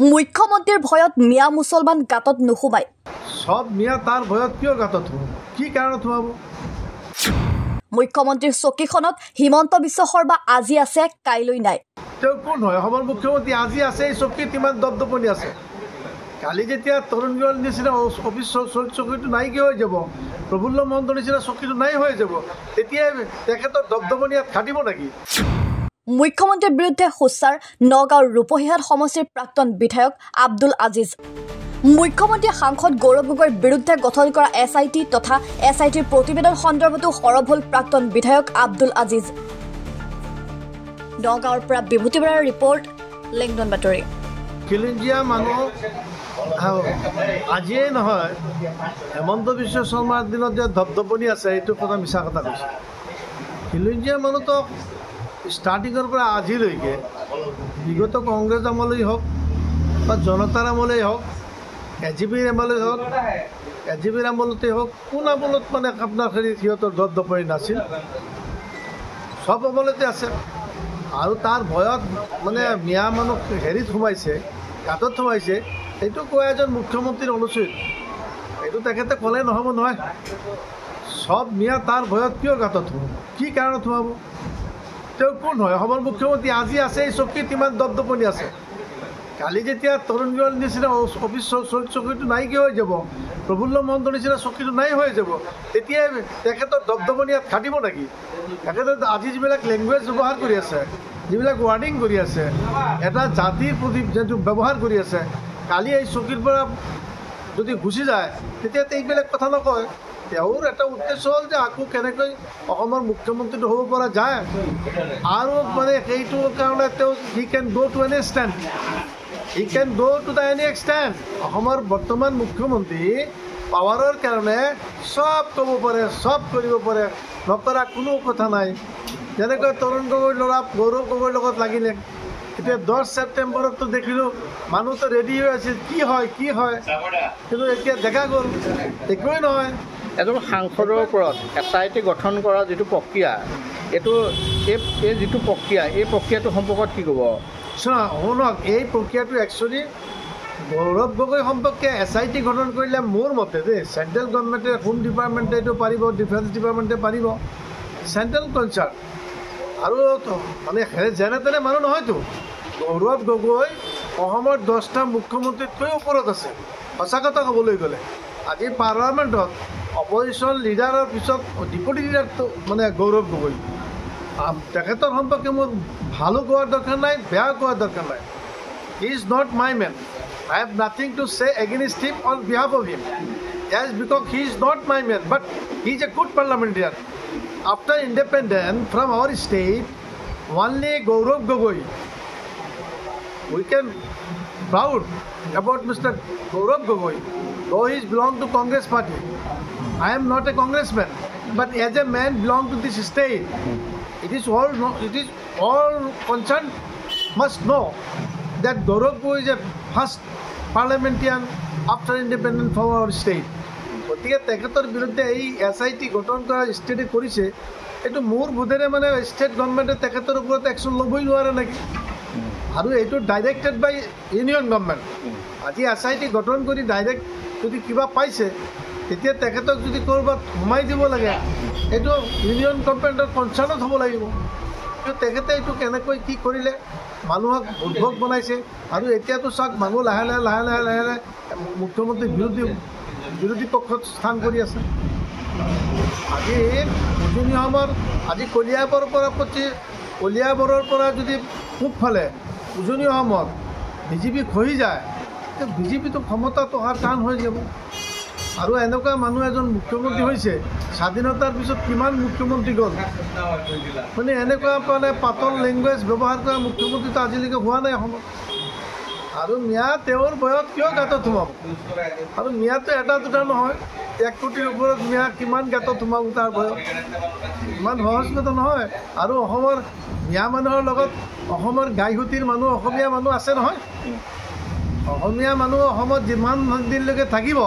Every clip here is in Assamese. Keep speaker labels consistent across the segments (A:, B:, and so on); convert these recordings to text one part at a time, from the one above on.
A: মুখ্যমন্ত্ৰীৰ ভয়ত মিয়া মুছলমান গাঁতত নুসুমায়।
B: সব মিয়া তাৰ ভয়ত কিয় গাঁতত সোমাব? কি কাৰণত সোমাব?
A: মুখ্যমন্ত্ৰীৰ চকীখনত হিমন্ত বিশ্ব শৰ্মা আজি আছে, কাইলৈ নাই।
B: তেওঁ কোন হয়? অসমৰ মুখ্যমন্ত্ৰী আজি আছে, এই চকীত ইমান দপদপনি আছে। কালি যেতিয়া তৰুণ গগৈৰ নিচিনা অফিচ চকীটো নাইকিয়া হৈ যাব, প্ৰফুল্ল মহন্তৰ নিচিনা চকীটো নাই হৈ যাব, তেতিয়া তেখেতৰ দপদপনি ইয়াত খাটিব নেকি?
A: মুখ্যমন্ত্ৰীৰ বিৰুদ্ধে সোচ্চাৰ নগাঁৱৰ ৰূপহীহাট সমষ্টিৰ প্ৰাক্তন বিধায়ক আব্দুল আজিজ। মুখ্যমন্ত্ৰীয়ে সাংসদ গৌৰৱ গগৈৰ বিৰুদ্ধে গঠন কৰা SIT তথা SITৰ প্ৰতিবেদন সন্দৰ্ভতো সৰব হ'ল প্ৰাক্তন বিধায়ক আব্দুল আজিজ। নগাঁৱৰ পৰা বিভূতি বৰাৰ ৰিপৰ্ট, লেংডন বাতৰি।
B: খিলঞ্জীয়া মানুহ আজিয়েই নহয়, হেমন্ত বিশ্ব শৰ্মাৰ দিনত যে দপদপনি আছে, এইটো কথা মিছা কথা কৈছে। খিলঞ্জীয়া মানুহটো ষ্টাৰ্টিঙৰ পৰা আজিলৈকে বিগত কংগ্ৰেছ আমলেই হওক বা জনতাৰ আমলেই হওক, AGPৰ আমলেই হওক, AGPৰ আমলতেই হওক, কোন আমলত মানে আপোনাৰ সিহঁতৰ দপদপনি নাছিল? চব আমলতে আছে। আৰু তাৰ ভয়ত মানে মিয়া মানুহ হেৰিত সোমাইছে, গাঁতত সোমাইছে, এইটো কোৱা এজন মুখ্যমন্ত্ৰীৰ অনুচিত। এইটো তেখেতে ক'লে নহ'ব নহয়। সব মিয়া তাৰ ভয়ত কিয় গাঁতত সোমাব? কি কাৰণত সোমাব? তেওঁ কোন হয়? অসমৰ মুখ্যমন্ত্ৰী আজি আছে, এই চকীত ইমান দপদপনি আছে। কালি যেতিয়া তৰুণ গগৈৰ নিচিনা অফিচ চকীটো নাইকিয়া হৈ যাব, প্ৰফুল্ল মহন্তৰ নিচিনা চকীটো নাই হৈ যাব, তেতিয়া তেখেতৰ দপদপনি ইয়াত খাটিব নেকি? তেখেতে আজি যিবিলাক লেংগুৱেজ ব্যৱহাৰ কৰি আছে, যিবিলাক ৱাৰ্ডিং কৰি আছে, এটা জাতিৰ প্ৰতি যিটো ব্যৱহাৰ কৰি আছে, কালি এই চকীৰ পৰা যদি গুচি যায়, তেতিয়া এইবিলাক কথা নকয়। তেওঁৰ এটা উদ্দেশ্য হ'ল যে আকৌ কেনেকৈ অসমৰ মুখ্যমন্ত্ৰীটো হ'ব পৰা যায়, আৰু মানে সেইটোৰ কাৰণে তেওঁ হি কেন গ' টু এনি এক্সটেণ্ট, হি কেন গ' টু দ্য এনি এক্সটেণ্ট। অসমৰ বৰ্তমান মুখ্যমন্ত্ৰী পাৱাৰৰ কাৰণে চব ক'ব পাৰে, চব কৰিব পাৰে, নকৰা কোনো কথা নাই। যেনেকৈ তৰুণ গগৈৰ ল'ৰা গৌৰৱ গগৈৰ লগত লাগিলে, এতিয়া 10 ছেপ্টেম্বৰততো দেখিলোঁ মানুহটো ৰেডি হৈ আছিল, কি হয় কি হয়, কিন্তু এতিয়া দেখা গ'ল একোৱেই নহয়।
C: এজন সাংসদৰ ওপৰত SIT গঠন কৰা যিটো প্ৰক্ৰিয়া, এইটো এই যিটো প্ৰক্ৰিয়া, এই প্ৰক্ৰিয়াটো সম্পৰ্কত কি ক'ব?
B: শুনক, এই প্ৰক্ৰিয়াটো একচুৱেলি গৌৰৱ গগৈ সম্পৰ্কে SIT গঠন কৰিলে মোৰ মতে দেই, চেণ্ট্ৰেল গভৰ্ণমেণ্টে, হোম ডিপাৰ্টমেণ্টে এইটো পাৰিব, ডিফেন্স ডিপাৰ্টমেণ্টে পাৰিব, চেণ্ট্ৰেল কনচাৰ্ণ। আৰু মানে যেনে তেনে মানুহ নহয়তো। গৌৰৱ গগৈ অসমৰ 10টা মুখ্যমন্ত্ৰীতকৈ ওপৰত আছে, সঁচা কথা ক'বলৈ গ'লে। আজি পাৰ্লামেণ্টত অপজিশ্যন লিডাৰৰ পিছত ডেপুটি লিডাৰটো মানে গৌৰৱ গগৈ। তেখেতৰ সম্পৰ্কে মোৰ ভালো কোৱাৰ দৰকাৰ নাই, বেয়া কোৱাৰ দৰকাৰ নাই। He is not my man. I have nothing to say against him on behalf of him. Yes, because he is not my man, but he is a good parliamentarian. After independence from our state, only Gaurav Gogoi. We can proud about Mr. Gaurav Gogoi, though he belongs to Congress party. I am not a congressman, but as a man belong to this state. It is all concerned must know that Gaurav Gogoi is a first parliamentarian after independence from our state. গতিকে তেখেতৰ বিৰুদ্ধে এই SIT গঠন কৰা ষ্টেটে কৰিছে, এইটো মোৰ বোধেৰে মানে ষ্টেট গভৰ্ণমেণ্টে তেখেতৰ ওপৰত একশ্যন ল'বই নোৱাৰে নেকি? আৰু এইটো ডাইৰেক্টেড বাই ইউনিয়ন গভৰ্ণমেণ্ট। আজি SIT গঠন কৰি ডাইৰেক্ট যদি কিবা পাইছে, তেতিয়া তেখেতক যদি ক'ৰবাত সোমাই দিব লাগে, এইটো ইউনিয়ন গভৰ্ণমেণ্টৰ কনচাৰ্ণত হ'ব লাগিব। কিন্তু তেখেতে এইটো কেনেকৈ কি কৰিলে, মানুহক উদ্ভৱ বনাইছে। আৰু এতিয়াতো চাওক, মানুহ লাহে লাহে মুখ্যমন্ত্ৰী বিৰোধী পক্ষত স্থান কৰি আছে। আজি উজনি অসমৰ আজি কলিয়াবৰৰ পৰা যদি পূবফালে উজনি অসমত BJP খহি যায়, BJPটো ক্ষমতাত অহাৰ টান হৈ যাব। আৰু এনেকুৱা মানুহ এজন মুখ্যমন্ত্ৰী হৈছে, স্বাধীনতাৰ পিছত কিমান মুখ্যমন্ত্ৰী গ'ল, মানে এনেকুৱা মানে পাতল লেংগুৱেজ ব্যৱহাৰ কৰা মুখ্যমন্ত্ৰীটো আজিলৈকে হোৱা নাই অসমত। আৰু মিয়া তেওঁৰ ভয়ত কিয় গাঁতত সোমাব? আৰু মিয়াটো এটা দুটা নহয়, 1 কোটিৰ ওপৰত মিয়া কিমান গাঁতত সোমাব তাৰ ভয়ত? ইমান সহজ কথা নহয়। আৰু অসমৰ মিয়া মানুহৰ লগত অসমৰ গাইহুতিৰ মানুহ, অসমীয়া মানুহ আছে নহয়। অসমীয়া মানুহ অসমত যিমান দিনলৈকে থাকিব,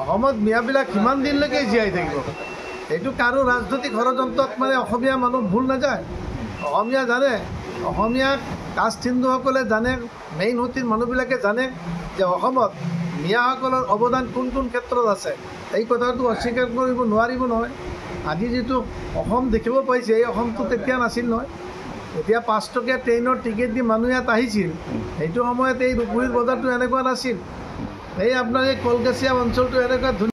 B: অসমত মিয়াবিলাক সিমান দিনলৈকে জীয়াই থাকিব। এইটো কাৰো ৰাজনৈতিক ষড়যন্ত্ৰত মানে অসমীয়া মানুহ ভুল নাযায়। অসমীয়া জানে, অসমীয়াক কাষ্ট হিন্দুসকলে জানে, মেইন সুঁতিৰ মানুহবিলাকে জানে যে অসমত মিয়াসকলৰ অৱদান কোন কোন ক্ষেত্ৰত আছে। এই কথাটো অস্বীকাৰ কৰিব নোৱাৰিব নহয়। আজি যিটো অসম দেখিব পাইছে, এই অসমটো তেতিয়া নাছিল নহয়। এতিয়া 5 টকীয়া ট্ৰেইনৰ টিকেট দি মানুহ ইয়াত আহিছিল, সেইটো সময়ত এই ৰূপহীৰ বজাৰটো এনেকুৱা নাছিল। এই আপোনাৰ এই কলগাছিয়া অঞ্চলটো এনেকুৱা ধুনীয়া